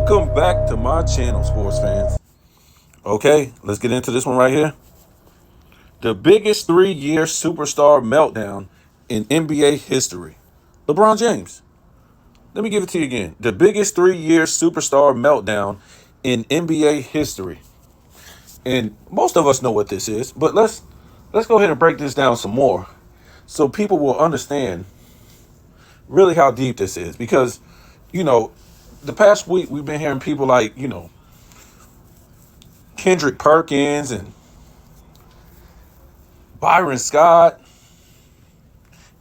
Welcome back to my channel, sports fans. Okay, let's get into this one right here. The biggest 3-year superstar meltdown in NBA history. LeBron James. Let me give it to you again. The biggest 3-year superstar meltdown in NBA history. And most of us know what this is, but let's go ahead and break this down some more so people will understand really how deep this is. Because, the past week we've been hearing people like, Kendrick Perkins and Byron Scott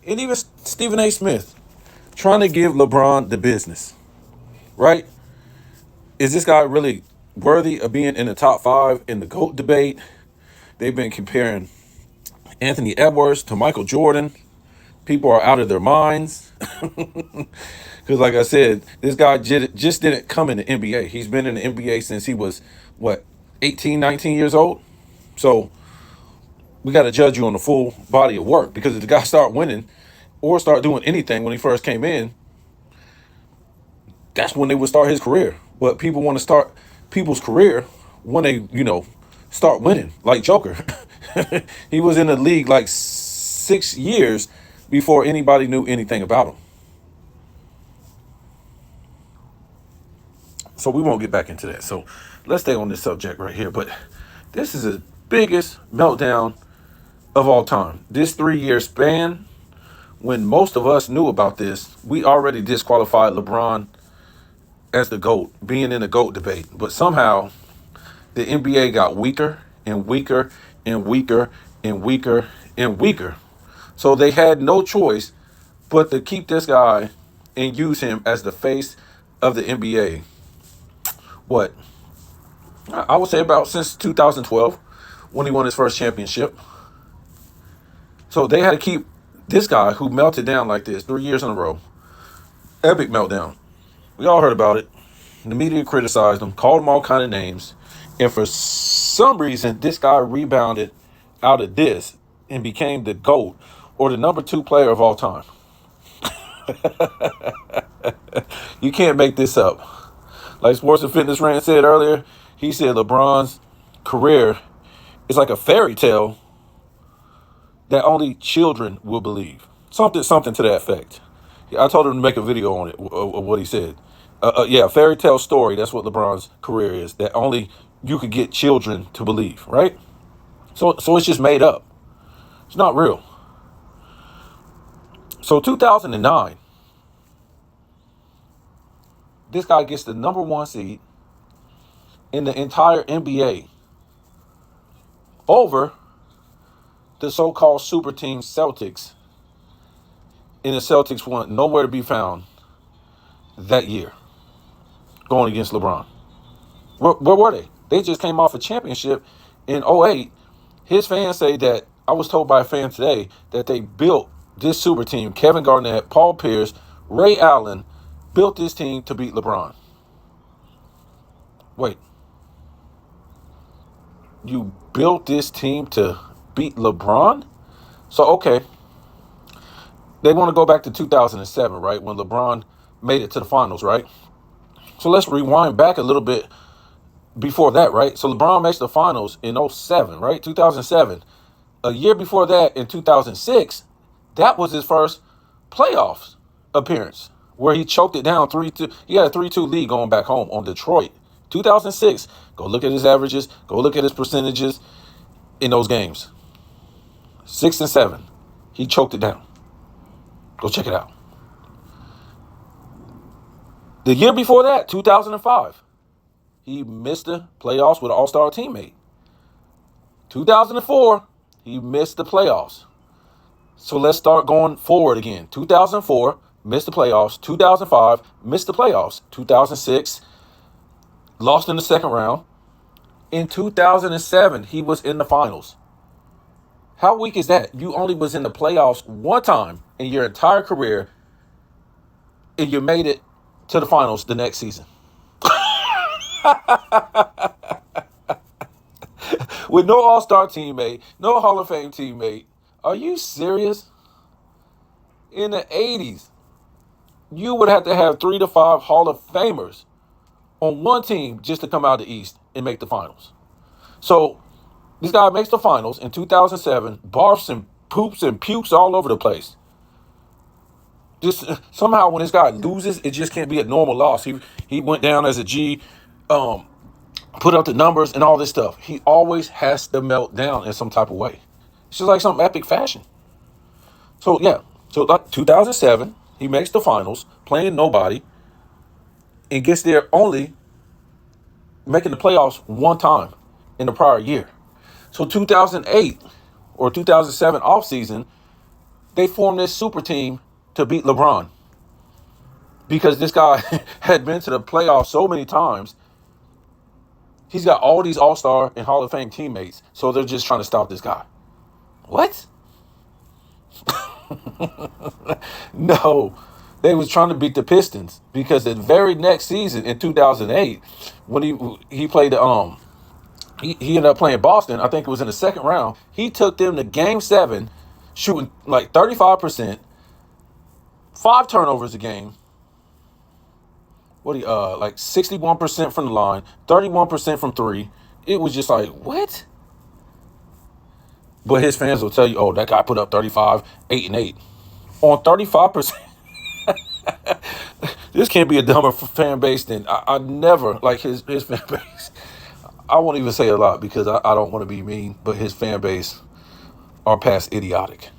and even Stephen A. Smith trying to give LeBron the business, right? Is this guy really worthy of being in the top 5 in the GOAT debate? They've been comparing Anthony Edwards to Michael Jordan. People are out of their minds. Because like I said, this guy just didn't come in the NBA. He's been in the NBA since he was, 18, 19 years old? So we got to judge you on the full body of work, because if the guy start winning or start doing anything when he first came in, that's when they would start his career. But people want to start people's career when they, start winning, like Joker. He was in the league like 6 years before anybody knew anything about him. So we won't get back into that. So let's stay on this subject right here. But this is the biggest meltdown of all time. This 3-year span, when most of us knew about this, we already disqualified LeBron as the GOAT, being in the GOAT debate. But somehow the NBA got weaker and weaker and weaker and weaker and weaker. So they had no choice but to keep this guy and use him as the face of the NBA. What? I would say about since 2012, when he won his first championship. So they had to keep this guy who melted down like this 3 years in a row. Epic meltdown. We all heard about it. The media criticized him, called him all kind of names. And for some reason, this guy rebounded out of this and became the GOAT, or the number 2 player of all time. You can't make this up. Like Sports and Fitness Rand said earlier, he said LeBron's career is like a fairy tale that only children will believe. Something to that effect. I told him to make a video on it, of what he said. Yeah, fairy tale story. That's what LeBron's career is, that only you could get children to believe, right? So it's just made up. It's not real. So 2009, this guy gets the number 1 seed in the entire NBA over the so-called Superteam Celtics. And the Celtics weren't nowhere to be found that year going against LeBron. Where were they? They just came off a championship in 2008. His fans say that, I was told by a fan today, that they built this super team. Kevin Garnett, Paul Pierce, Ray Allen built this team to beat LeBron. Wait. You built this team to beat LeBron? So, okay. They want to go back to 2007, right? When LeBron made it to the finals, right? So let's rewind back a little bit before that, right? So LeBron makes the finals in 2007, right? 2007. A year before that, in 2006, that was his first playoffs appearance, where he choked it down 3-2. He had a 3-2 lead going back home on Detroit. 2006. Go look at his averages. Go look at his percentages in those games. 6 and 7. He choked it down. Go check it out. The year before that, 2005, he missed the playoffs with an all-star teammate. 2004, he missed the playoffs. So let's start going forward again. 2004, missed the playoffs. 2005, missed the playoffs. 2006, lost in the second round. In 2007, he was in the finals. How weak is that? You only was in the playoffs one time in your entire career, and you made it to the finals the next season. With no all-star teammate, no Hall of Fame teammate. Are you serious? In the 80s, you would have to have 3 to 5 Hall of Famers on one team just to come out of the East and make the finals. So this guy makes the finals in 2007, barfs and poops and pukes all over the place. Just somehow when this guy loses, it just can't be a normal loss. He went down as a G, put up the numbers and all this stuff. He always has to melt down in some type of way. It's just like some epic fashion. So yeah, so like 2007, he makes the finals, playing nobody, and gets there only making the playoffs one time in the prior year. So 2008 or 2007 offseason, they formed this super team to beat LeBron. Because this guy had been to the playoffs so many times, he's got all these All-Star and Hall of Fame teammates, so they're just trying to stop this guy. What? No, they was trying to beat the Pistons because the very next season in 2008, when he played he ended up playing Boston. I think it was in the second round. He took them to Game 7, shooting like 35%, 5 turnovers a game. Like 61% from the line, 31% from 3. It was just like, what? But his fans will tell you, oh, that guy put up 35, 8 and 8 on 35%. This can't be a dumber fan base than I never like his fan base. I won't even say a lot because I don't want to be mean, but his fan base are past idiotic.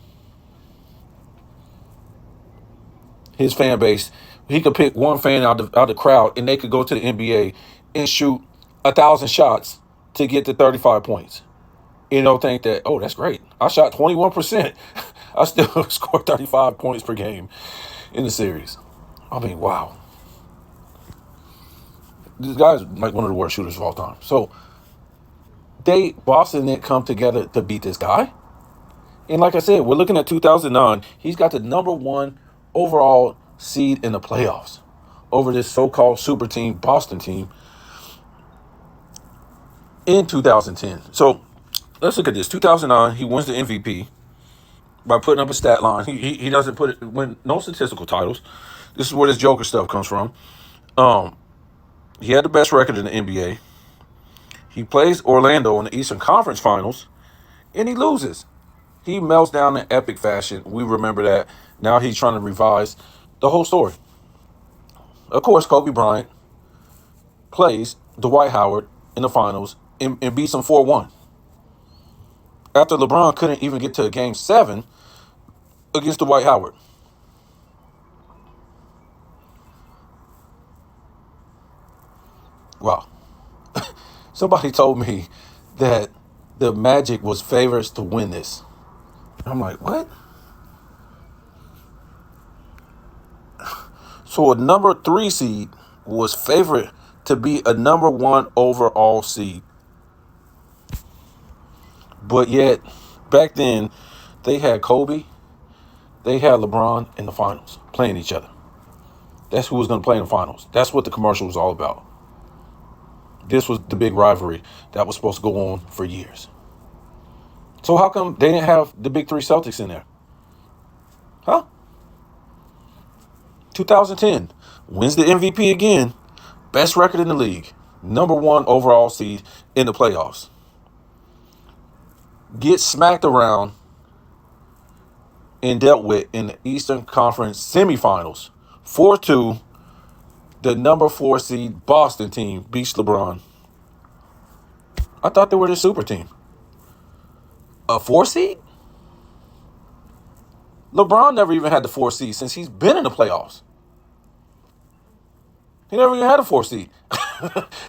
His fan base, he could pick one fan out of the crowd and they could go to the NBA and shoot 1,000 shots to get to 35 points. You know, think that, oh, that's great. I shot 21%. I still scored 35 points per game in the series. I mean, wow. This guy's like one of the worst shooters of all time. So Boston didn't come together to beat this guy. And like I said, we're looking at 2009. He's got the number 1 overall seed in the playoffs over this so-called super team, Boston team, in 2010. So let's look at this. 2009, he wins the MVP by putting up a stat line. He doesn't win no statistical titles. This is where this Joker stuff comes from. He had the best record in the NBA. He plays Orlando in the Eastern Conference Finals, and he loses. He melts down in epic fashion. We remember that. Now he's trying to revise the whole story. Of course, Kobe Bryant plays Dwight Howard in the finals and beats him 4-1. After LeBron couldn't even get to Game 7 against Dwight Howard. Wow. Somebody told me that the Magic was favorites to win this. I'm like, what? So a number 3 seed was favored to be a number 1 overall seed. But yet, back then, they had Kobe, they had LeBron in the finals, playing each other. That's who was going to play in the finals. That's what the commercial was all about. This was the big rivalry that was supposed to go on for years. So how come they didn't have the big 3 Celtics in there? Huh? 2010, wins the MVP again, best record in the league, number 1 overall seed in the playoffs. Gets smacked around and dealt with in the Eastern Conference semifinals. 4-2, the number 4 seed Boston team beats LeBron. I thought they were the super team. A 4 seed? LeBron never even had the 4 seed since he's been in the playoffs. He never even had a 4 seed.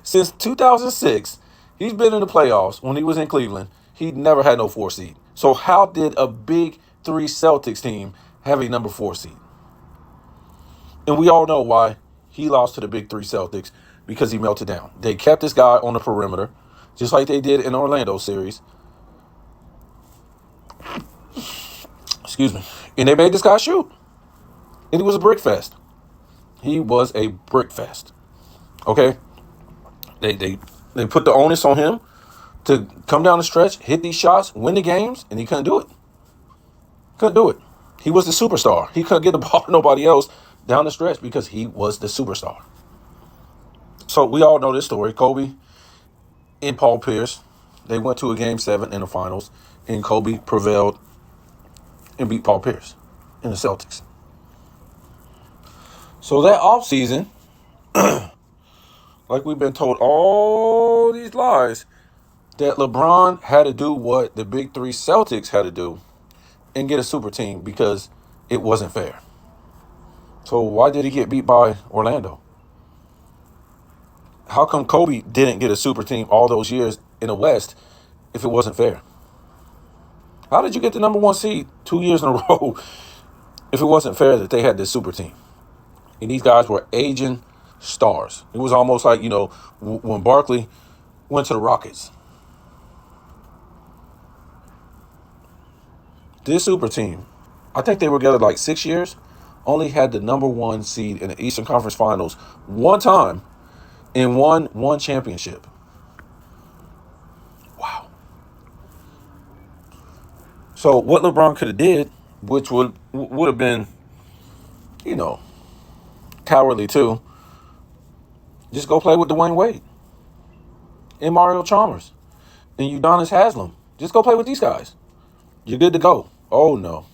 Since 2006, he's been in the playoffs when he was in Cleveland. He never had no 4 seed. So how did a big 3 Celtics team have a number 4 seed? And we all know why he lost to the big 3 Celtics, because he melted down. They kept this guy on the perimeter, just like they did in the Orlando series. Excuse me. And they made this guy shoot. And it was a brick fest. He was a brick fest. Okay? They put the onus on him to come down the stretch, hit these shots, win the games, and he couldn't do it. Couldn't do it. He was the superstar. He couldn't get the ball to nobody else down the stretch because he was the superstar. So we all know this story. Kobe and Paul Pierce, they went to a game 7 in the finals, and Kobe prevailed and beat Paul Pierce in the Celtics. So that offseason, like we've been told all these lies, that LeBron had to do what the big three Celtics had to do and get a super team because it wasn't fair. So why did he get beat by Orlando? How come Kobe didn't get a super team all those years in the West if it wasn't fair? How did you get the number 1 seed 2 years in a row if it wasn't fair that they had this super team? And these guys were aging stars. It was almost like, when Barkley went to the Rockets. This super team, I think they were together like 6 years, only had the number 1 seed in the Eastern Conference Finals one time and won one championship. Wow. So what LeBron could have did, which would have been, cowardly too, just go play with Dwayne Wade and Mario Chalmers and Udonis Haslem. Just go play with these guys. You're good to go. Oh, no.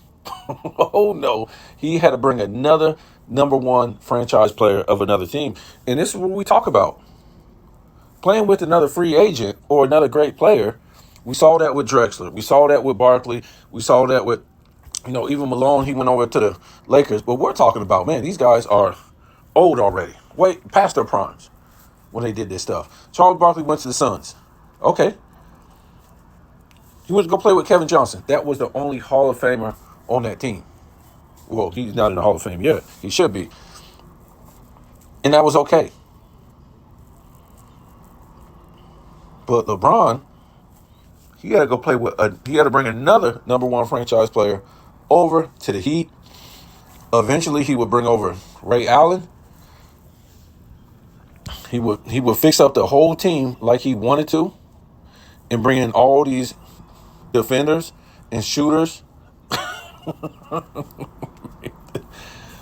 Oh, no. He had to bring another number 1 franchise player of another team. And this is what we talk about. Playing with another free agent or another great player. We saw that with Drexler. We saw that with Barkley. We saw that with, even Malone. He went over to the Lakers. But we're talking about, man, these guys are old already. Way past their primes when they did this stuff. Charles Barkley went to the Suns. Okay. He went to go play with Kevin Johnson. That was the only Hall of Famer on that team. Well, he's not in the Hall of Fame yet. He should be. And that was okay. But LeBron, he had to go play with he had to bring another number 1 franchise player over to the Heat. Eventually, he would bring over Ray Allen. He would fix up the whole team like he wanted to, and bring in all these defenders and shooters.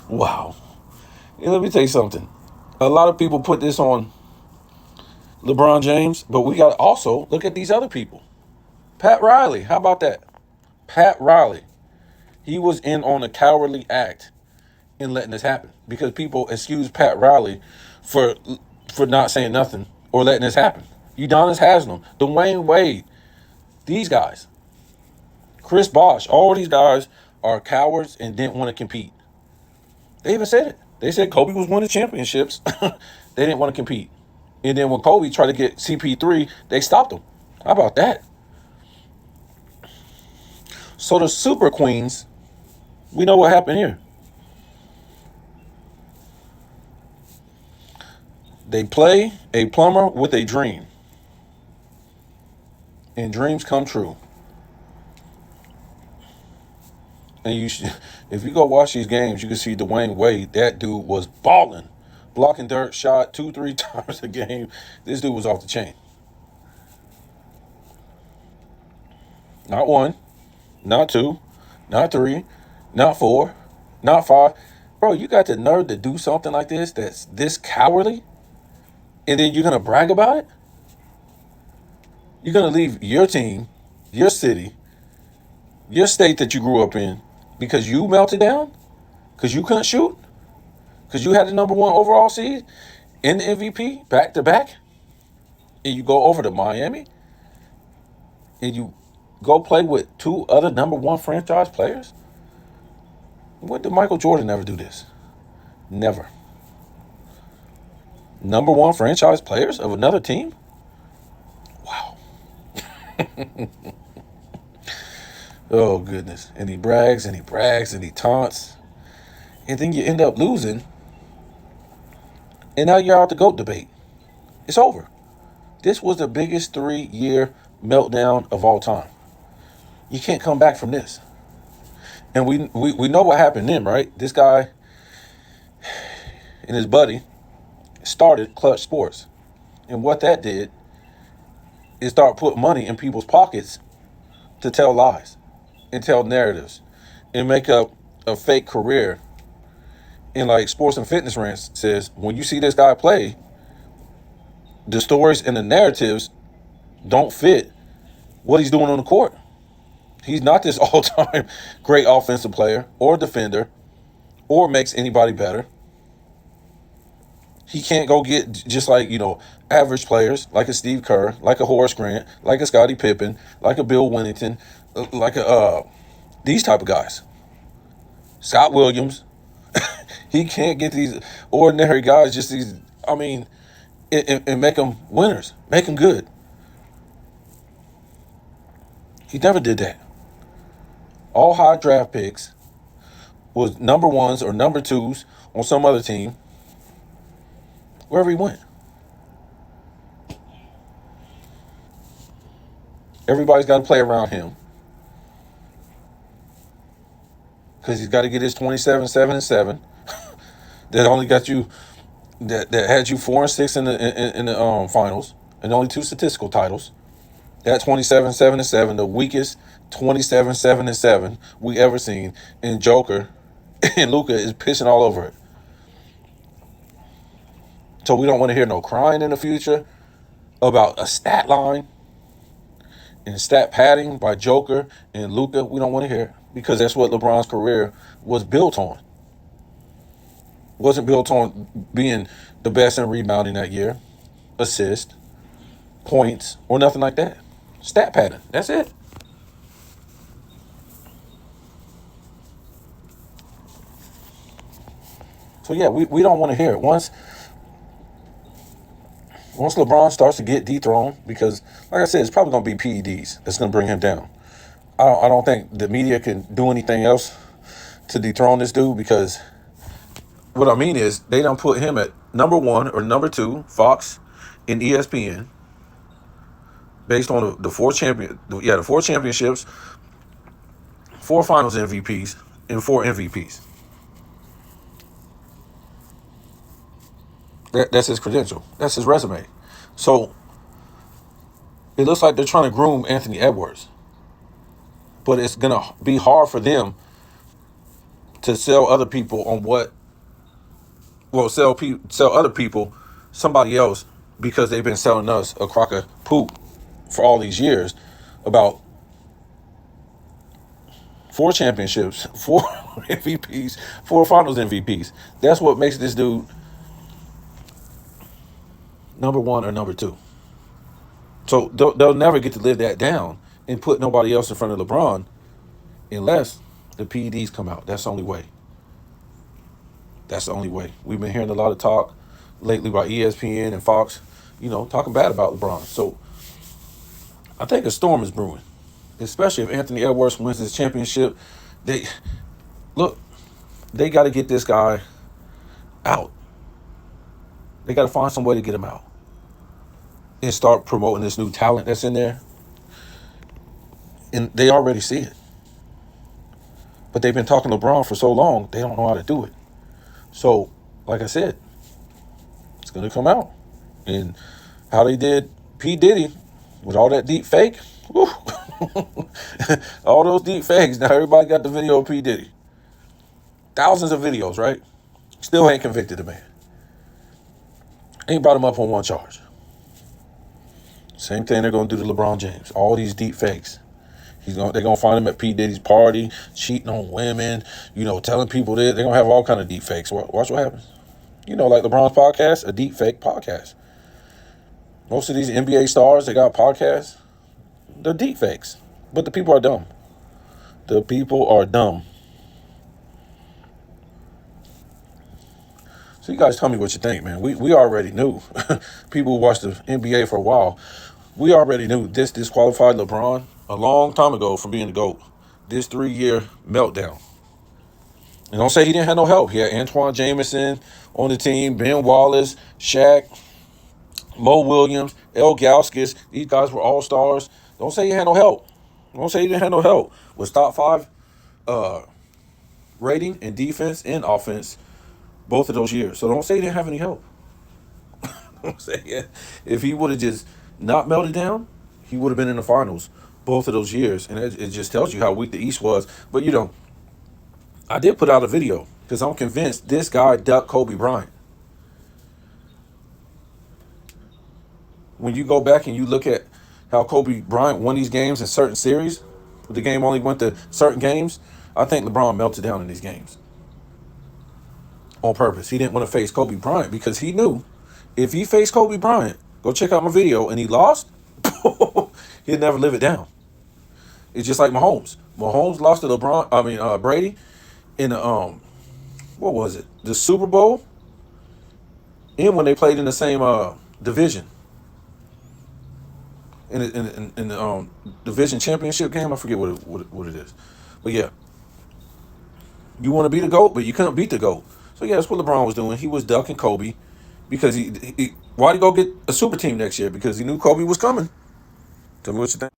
Wow. Let me tell you something. A lot of people put this on LeBron James, but we got to also look at these other people. Pat Riley, how about that? Pat Riley. He was in on a cowardly act in letting this happen because people excuse Pat Riley for not saying nothing or letting this happen. Udonis Haslem, Dwayne Wade, these guys, Chris Bosh, all these guys are cowards and didn't want to compete. They even said it. They said Kobe was winning championships. They didn't want to compete. And then when Kobe tried to get CP3, they stopped him. How about that? So the Super Queens, we know what happened here. They play a plumber with a dream. And dreams come true. And if you go watch these games, you can see Dwayne Wade. That dude was balling. Blocking dirt, shot 2-3 times a game. This dude was off the chain. Not 1, not 2, not 3, not 4, not 5. Bro, you got the nerve to do something like this that's this cowardly? And then you're going to brag about it? You're going to leave your team, your city, your state that you grew up in because you melted down? Because you couldn't shoot? Because you had the number 1 overall seed in the MVP back to back? And you go over to Miami? And you go play with 2 other number 1 franchise players? When did Michael Jordan ever do this? Never. Number 1 franchise players of another team? Wow. Oh, goodness. And he brags and he brags and he taunts. And then you end up losing. And now you're out the GOAT debate. It's over. This was the biggest 3-year meltdown of all time. You can't come back from this. And we know what happened then, right? This guy and his buddy started Clutch Sports. And what that did is start putting money in people's pockets to tell lies and tell narratives and make up a fake career. And like Sports and Fitness Rant says, when you see this guy play, the stories and the narratives don't fit what he's doing on the court. He's not this all-time great offensive player or defender or makes anybody better. He can't go get just like, average players like a Steve Kerr, like a Horace Grant, like a Scottie Pippen, like a Bill Wennington, like these type of guys. Scott Williams. He can't get these ordinary guys, just these, and make them winners, make them good. He never did that. All high draft picks was number ones or number twos on some other team, wherever he went. Everybody's got to play around him because he's got to get his 27, 7, and 7. That only got you, that had you 4 and 6 in the finals, and only 2 statistical titles. That 27, 7, and 7, the weakest 27, 7, and 7 we ever seen. And Joker and Luka is pissing all over it. So we don't want to hear no crying in the future about a stat line and stat padding by Joker and Luka. We don't want to hear it because that's what LeBron's career was built on. It wasn't built on being the best in rebounding that year, assist, points, or nothing like that. Stat padding. That's it. So yeah, we don't want to hear it. Once LeBron starts to get dethroned, because like I said, it's probably going to be PEDs that's going to bring him down. I don't think the media can do anything else to dethrone this dude, because what I mean is they don't put him at number 1 or number 2, Fox and ESPN, based on the 4 championships, 4 Finals MVPs, and 4 MVPs. That's his credential. That's his resume. So it looks like they're trying to groom Anthony Edwards, but it's gonna be hard for them to sell other people on sell other people somebody else, because they've been selling us a crock of poop for all these years about 4 championships, 4 MVPs, 4 Finals MVPs. That's what makes this dude number 1 or number 2. So they'll never get to live that down and put nobody else in front of LeBron unless the PEDs come out. That's the only way. That's the only way. We've been hearing a lot of talk lately by ESPN and Fox, talking bad about LeBron. So I think a storm is brewing, especially if Anthony Edwards wins this championship. They got to get this guy out. They got to find some way to get him out and start promoting this new talent that's in there. And they already see it. But they've been talking to LeBron for so long, they don't know how to do it. So, like I said, it's going to come out. And how they did P. Diddy with all that deep fake. All those deep fakes. Now everybody got the video of P. Diddy. Thousands of videos, right? Still ain't convicted the man. Ain't brought him up on 1 charge. Same thing they're going to do to LeBron James. All these deep fakes. They're going to find him at P. Diddy's party, cheating on women, telling people that they're going to have all kind of deep fakes. Watch what happens. Like LeBron's podcast, a deep fake podcast. Most of these NBA stars, they got podcasts. They're deep fakes. But the people are dumb. The people are dumb. So you guys tell me what you think, man. We already knew. People who watched the NBA for a while, we already knew this disqualified LeBron a long time ago from being the GOAT. This 3-year meltdown. And don't say he didn't have no help. He had Antoine Jameson on the team, Ben Wallace, Shaq, Mo Williams, El Gauskas. These guys were all stars. Don't say he had no help. Don't say he didn't have no help. Was top 5 rating in defense and offense both of those years. So don't say he didn't have any help. Don't say it. If he would have just not melted down, he would have been in the finals both of those years. And it just tells you how weak the East was. But, I did put out a video because I'm convinced this guy ducked Kobe Bryant. when you go back and you look at how Kobe Bryant won these games in certain series, the game only went to certain games. I think LeBron melted down in these games on purpose. He didn't want to face Kobe Bryant because he knew if he faced Kobe Bryant, go check out my video, and he lost, he'd never live it down. It's just like Mahomes. Mahomes lost to Brady in the what was it? The Super Bowl, and when they played in the same division. In the division championship game, I forget what it is, but yeah, you want to be the GOAT, but you couldn't beat the GOAT. So yeah, that's what LeBron was doing. He was ducking Kobe because he why'd he go get a super team next year? Because he knew Kobe was coming. Tell me what you think.